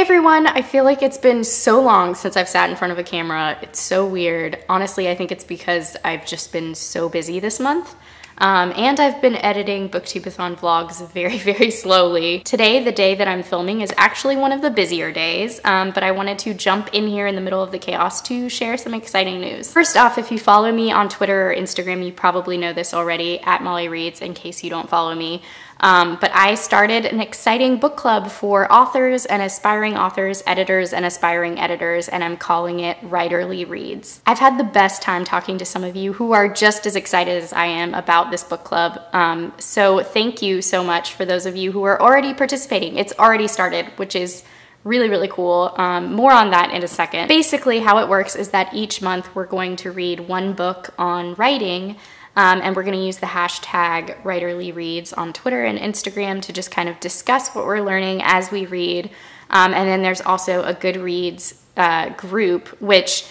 everyone, I feel like it's been so long since I've sat in front of a camera. It's so weird. Honestly, I think it's because I've just been so busy this month. And I've been editing Booktubeathon vlogs very, very slowly. Today, the day that I'm filming, is actually one of the busier days, but I wanted to jump in here in the middle of the chaos to share some exciting news. First off, if you follow me on Twitter or Instagram, you probably know this already, @MollyReads, in case you don't follow me. But I started an exciting book club for authors and aspiring authors, editors and aspiring editors, and I'm calling it WriterlyReads. I've had the best time talking to some of you who are just as excited as I am about this book club. So thank you so much for those of you who are already participating. It's already started, which is really, really cool. More on that in a second. Basically, how it works is that each month we're going to read one book on writing, and we're going to use the hashtag WriterlyReads on Twitter and Instagram to just kind of discuss what we're learning as we read. And then there's also a Goodreads group, which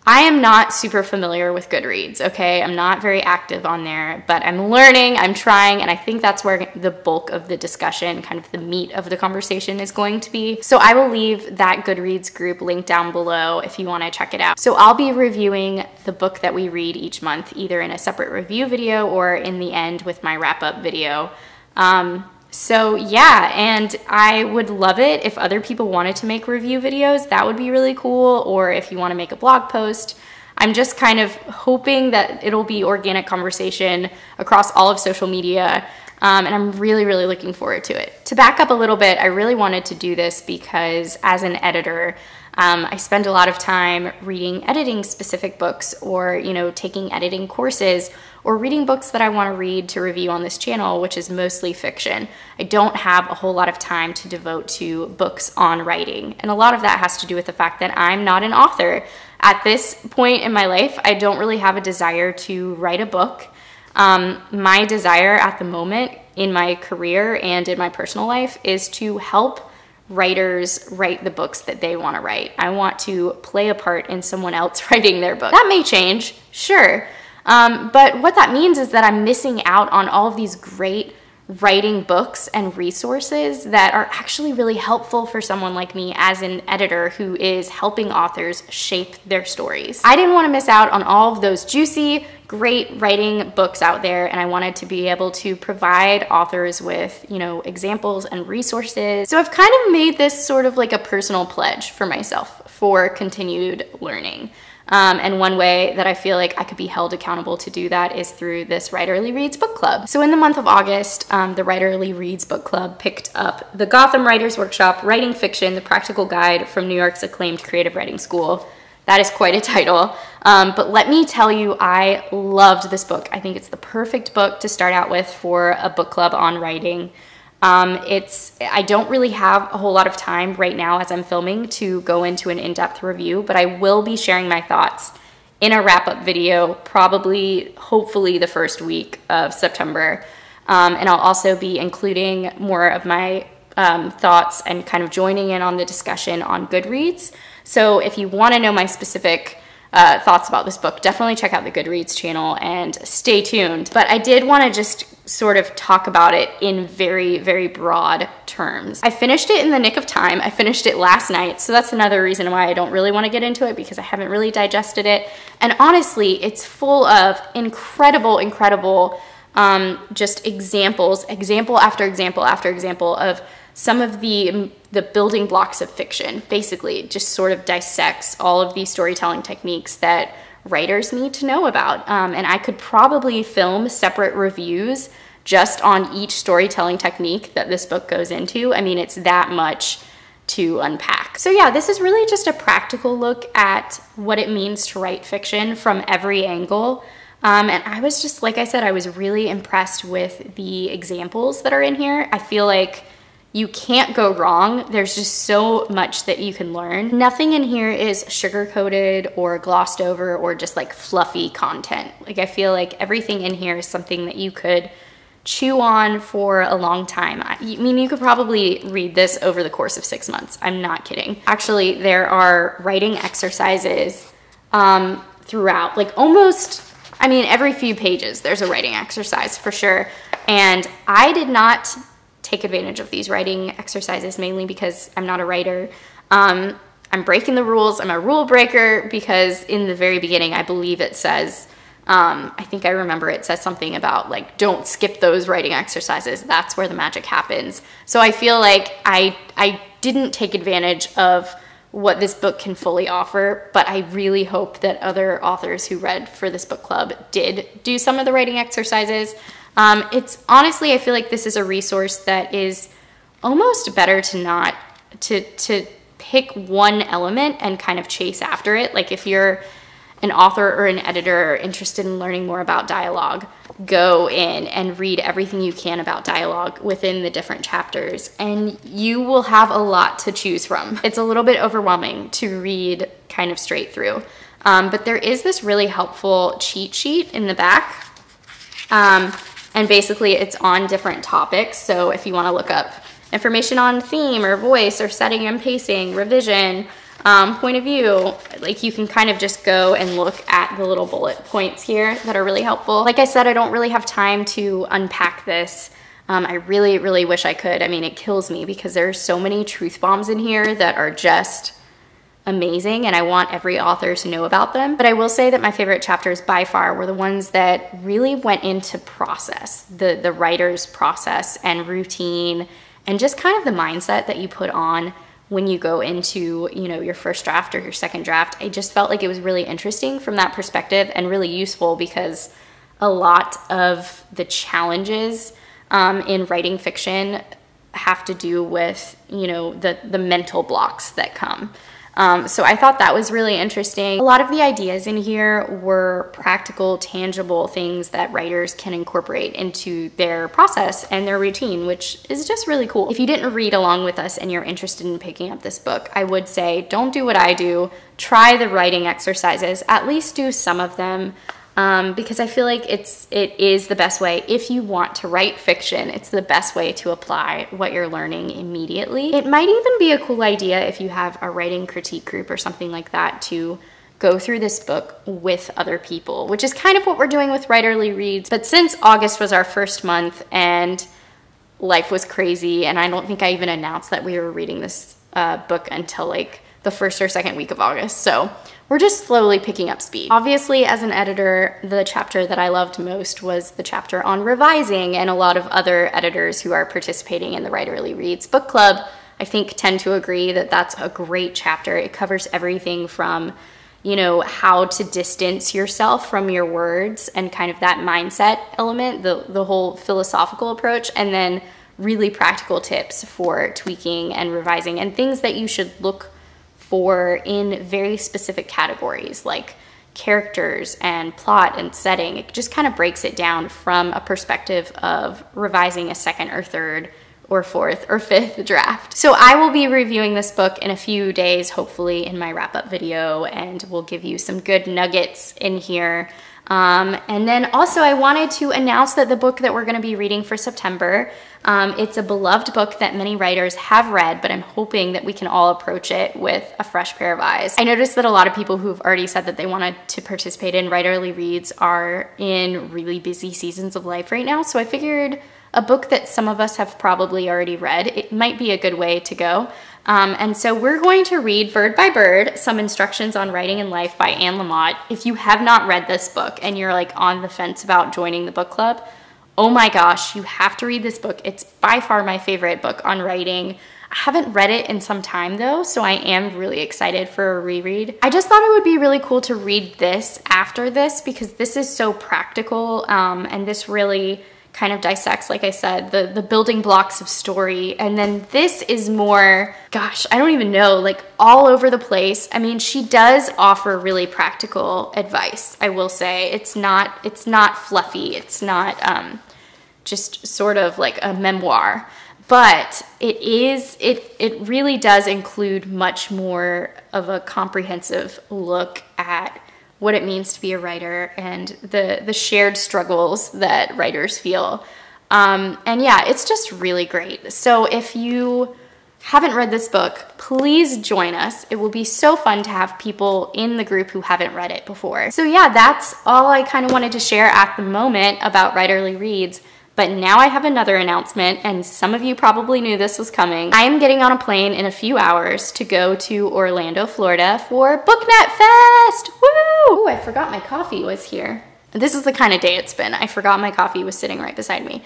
I am not super familiar with Goodreads, okay? I'm not very active on there, but I'm learning, I'm trying, and I think that's where the bulk of the discussion, kind of the meat of the conversation, is going to be. So I will leave that Goodreads group link down below if you want to check it out. So I'll be reviewing the book that we read each month, either in a separate review video or in the end with my wrap-up video. So yeah, and I would love it if other people wanted to make review videos. That would be really cool. Or if you want to make a blog post. I'm just kind of hoping that it'll be organic conversation across all of social media. And I'm really, really looking forward to it. To back up a little bit, I really wanted to do this because as an editor, I spend a lot of time reading editing specific books, or, you know, taking editing courses, or reading books that I want to read to review on this channel, which is mostly fiction. I don't have a whole lot of time to devote to books on writing. And a lot of that has to do with the fact that I'm not an author. At this point in my life, I don't really have a desire to write a book. My desire at the moment in my career and in my personal life is to help writers write the books that they want to write. I want to play a part in someone else writing their book. That may change, sure. But what that means is that I'm missing out on all of these great writing books and resources that are actually really helpful for someone like me as an editor who is helping authors shape their stories. I didn't want to miss out on all of those juicy, great writing books out there, and I wanted to be able to provide authors with, you know, examples and resources. So I've kind of made this sort of like a personal pledge for myself for continued learning. And one way that I feel like I could be held accountable to do that is through this WriterlyReads book club. So in the month of August, the WriterlyReads book club picked up the Gotham Writers Workshop, Writing Fiction, the Practical Guide from New York's Acclaimed Creative Writing School. That is quite a title. But let me tell you, I loved this book. I think it's the perfect book to start out with for a book club on writing. I don't really have a whole lot of time right now as I'm filming to go into an in-depth review, but I will be sharing my thoughts in a wrap-up video, probably, hopefully, the first week of September. And I'll also be including more of my thoughts and kind of joining in on the discussion on Goodreads. So if you want to know my specific thoughts about this book, definitely check out the Goodreads channel and stay tuned. But I did want to just sort of talk about it in very, very broad terms. I finished it in the nick of time. I finished it last night, so that's another reason why I don't really want to get into it, because I haven't really digested it. And honestly, it's full of incredible, incredible just example after example after example of some of the building blocks of fiction. Basically, it just sort of dissects all of these storytelling techniques that writers need to know about. And I could probably film separate reviews just on each storytelling technique that this book goes into. I mean, it's that much to unpack. So yeah, this is really just a practical look at what it means to write fiction from every angle. And I was just, like I said, I was really impressed with the examples that are in here. I feel like you can't go wrong. There's just so much that you can learn. Nothing in here is sugar-coated or glossed over or just like fluffy content. Like, I feel like everything in here is something that you could chew on for a long time. I mean, you could probably read this over the course of 6 months. I'm not kidding. Actually, there are writing exercises throughout, like almost, I mean, every few pages there's a writing exercise for sure. And I did not take advantage of these writing exercises, mainly because I'm not a writer. I'm breaking the rules. I'm a rule breaker because in the very beginning, I believe it says, I think I remember it says something about like, don't skip those writing exercises. That's where the magic happens. So I feel like I didn't take advantage of what this book can fully offer, but I really hope that other authors who read for this book club did do some of the writing exercises. It's honestly, I feel like this is a resource that is almost better to not, to pick one element and kind of chase after it. Like if you're an author or an editor interested in learning more about dialogue, go in and read everything you can about dialogue within the different chapters, and you will have a lot to choose from. It's a little bit overwhelming to read kind of straight through, but there is this really helpful cheat sheet in the back, and basically it's on different topics. So if you want to look up information on theme or voice or setting and pacing, revision, point of view, like you can kind of just go and look at the little bullet points here that are really helpful. Like I said, I don't really have time to unpack this. I really, really wish I could. I mean, it kills me because there's so many truth bombs in here that are just amazing, and I want every author to know about them. But I will say that my favorite chapters by far were the ones that really went into process, the writer's process and routine, and just kind of the mindset that you put on when you go into, you know, your first draft or your second draft. I just felt like it was really interesting from that perspective and really useful because a lot of the challenges in writing fiction have to do with, you know, the mental blocks that come. So I thought that was really interesting. A lot of the ideas in here were practical, tangible things that writers can incorporate into their process and their routine, which is just really cool. If you didn't read along with us and you're interested in picking up this book, I would say don't do what I do. Try the writing exercises, at least do some of them. Because I feel like it is the best way. If you want to write fiction, it's the best way to apply what you're learning immediately. It might even be a cool idea if you have a writing critique group or something like that to go through this book with other people, which is kind of what we're doing with Writerly Reads. But since August was our first month and life was crazy, and I don't think I even announced that we were reading this book until like the first or second week of August. So we're just slowly picking up speed. Obviously, as an editor, the chapter that I loved most was the chapter on revising, and a lot of other editors who are participating in the Writerly Reads book club, I think, tend to agree that that's a great chapter. It covers everything from, you know, how to distance yourself from your words and kind of that mindset element, the whole philosophical approach, and then really practical tips for tweaking and revising and things that you should look for in very specific categories like characters and plot and setting. It just kind of breaks it down from a perspective of revising a second or third or fourth or fifth draft. So I will be reviewing this book in a few days, hopefully in my wrap-up video, and we'll give you some good nuggets in here. And then also I wanted to announce that the book that we're going to be reading for September, it's a beloved book that many writers have read, but I'm hoping that we can all approach it with a fresh pair of eyes. I noticed that a lot of people who've already said that they wanted to participate in Writerly Reads are in really busy seasons of life right now, so I figured a book that some of us have probably already read, it might be a good way to go. And so we're going to read Bird by Bird, Some Instructions on Writing in Life by Lamott. If you have not read this book and you're like on the fence about joining the book club, oh my gosh, you have to read this book. It's by far my favorite book on writing. I haven't read it in some time though, so I am really excited for a reread. I just thought it would be really cool to read this after this because this is so practical, and this really kind of dissects, like I said, the building blocks of story. And then this is more, gosh, I don't even know, like all over the place. I mean, she does offer really practical advice, I will say. It's not fluffy. It's not just sort of like a memoir, but it really does include much more of a comprehensive look at what it means to be a writer and the shared struggles that writers feel. And yeah, it's just really great. So if you haven't read this book, please join us. It will be so fun to have people in the group who haven't read it before. So yeah, that's all I kind of wanted to share at the moment about Writerly Reads. But now I have another announcement, and some of you probably knew this was coming. I am getting on a plane in a few hours to go to Orlando, Florida for BookNetFest. Woo! Ooh, I forgot my coffee was here. This is the kind of day it's been. I forgot my coffee was sitting right beside me.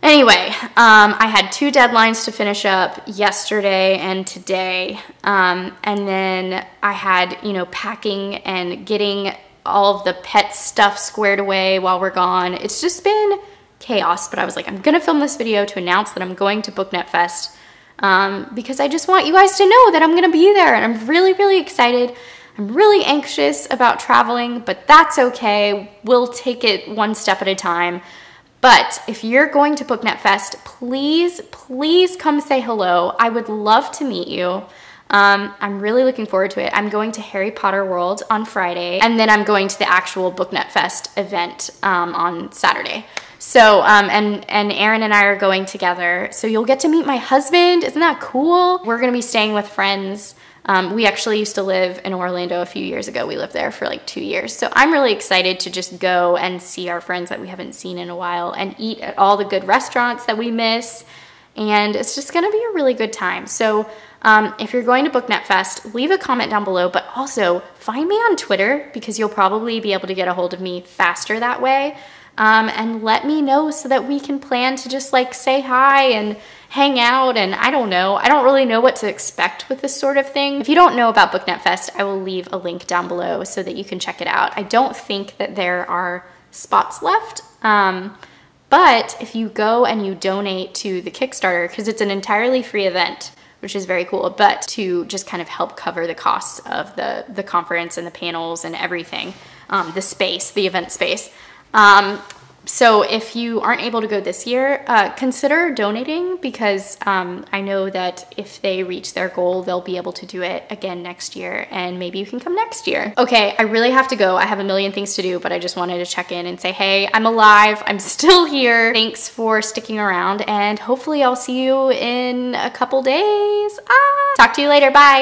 Anyway, I had 2 deadlines to finish up yesterday and today. And then I had, you know, packing and getting all of the pet stuff squared away while we're gone. It's just been chaos, but I was like, I'm gonna film this video to announce that I'm going to BookNetFest because I just want you guys to know that I'm gonna be there, and I'm really, really excited. I'm really anxious about traveling, but that's okay. We'll take it one step at a time. But if you're going to BookNetFest, please, please come say hello. I would love to meet you. I'm really looking forward to it. I'm going to Harry Potter World on Friday, and then I'm going to the actual BookNetFest event on Saturday. So, and Aaron and I are going together. So you'll get to meet my husband. Isn't that cool? We're gonna be staying with friends. We actually used to live in Orlando a few years ago. We lived there for like 2 years. So I'm really excited to just go and see our friends that we haven't seen in a while and eat at all the good restaurants that we miss. And it's just gonna be a really good time. So if you're going to BookNetFest, leave a comment down below, but also find me on Twitter because you'll probably be able to get a hold of me faster that way. And let me know so that we can plan to just like say hi and hang out. And I don't know, I don't really know what to expect with this sort of thing. If you don't know about BookNetFest, I will leave a link down below so that you can check it out. I don't think that there are spots left, but if you go and you donate to the Kickstarter, because it's an entirely free event, which is very cool, but to just kind of help cover the costs of the conference and the panels and everything, the space, the event space. So if you aren't able to go this year, consider donating because I know that if they reach their goal, they'll be able to do it again next year, and maybe you can come next year. Okay, I really have to go. I have a million things to do, but I just wanted to check in and say, hey, I'm alive. I'm still here. Thanks for sticking around, and hopefully I'll see you in a couple days. Talk to you later. Bye.